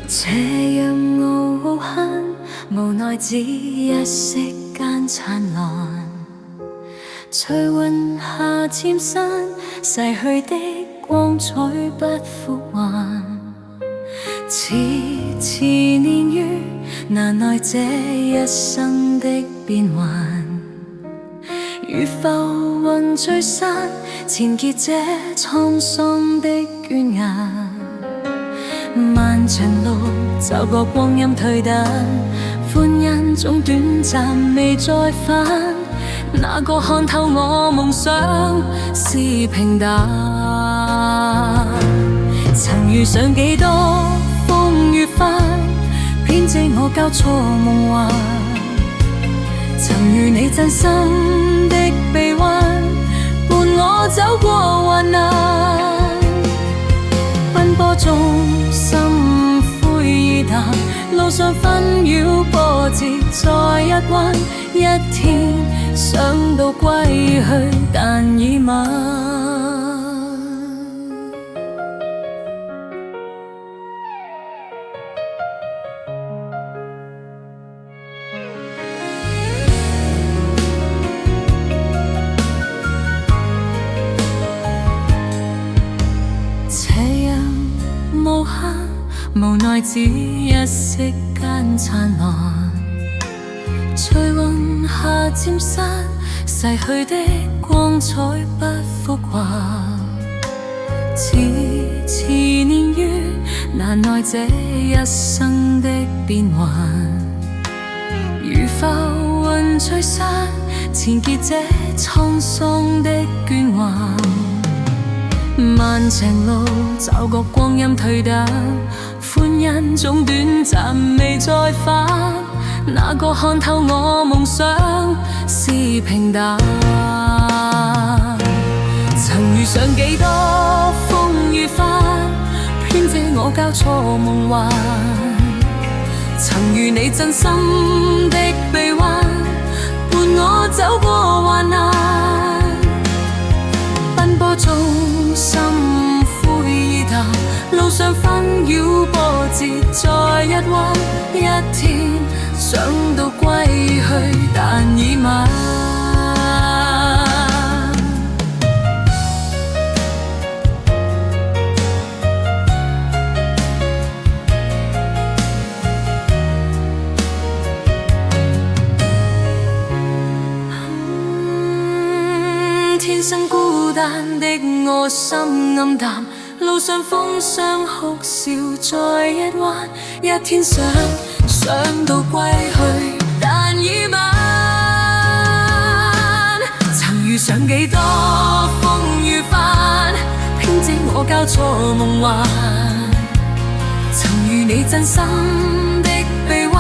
斜陽無限，無奈只一息間燦爛。隨雲霞漸散，逝去的光彩不復還。遲遲年月，難耐這一生的變幻。如浮雲聚散，纏結這滄桑的倦顏。漫長路走過光陰退淡，歡欣總短暫未再返。哪個看透我夢想是平淡？曾遇上幾多風雨翻，編織我交錯夢幻。曾遇你真心的臂彎，伴我走過患難。奔波中心灰意淡，路上紛擾波折再一彎。一天想到歸去，但已晚。斜陽無限，無奈只一息間燦爛。隨雲霞漸散，逝去的光彩不復還。遲遲年月，難耐這一生的變幻。如浮雲聚散，纏結這滄桑的倦幻。漫長路走過光陰退淡，歡欣總短暫未再返。哪個看透我夢想是平淡？曾遇上幾多風雨翻，編織我交錯夢幻。曾遇你真心的臂彎，伴我走過患難。奔波中心灰意淡，路上紛擾波折再一彎。一天想到歸去，但已晚。天生孤單的我心暗淡，路上風霜哭笑再一彎。一天想到歸去，但已晚。曾遇上幾多風雨翻，編織我交錯夢幻。曾遇你真心的臂彎，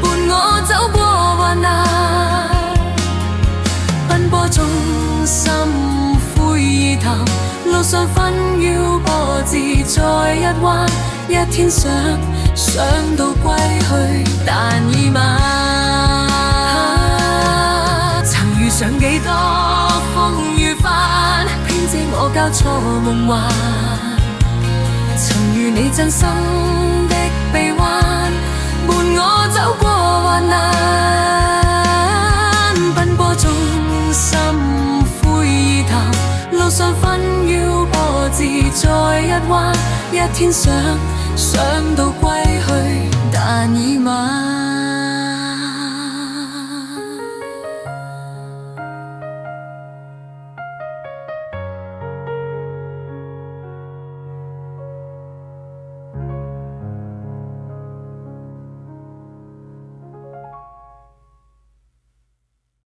伴我走過患難。奔波中心灰意淡，路上紛擾波折再一彎。一天想到歸去，但已晚。曾遇上幾多風雨翻，編織我交錯夢幻。曾遇你真心的臂彎，伴我走過患難。奔波中心灰意淡，路上紛擾波折再一彎。一天想到歸去，但已晚。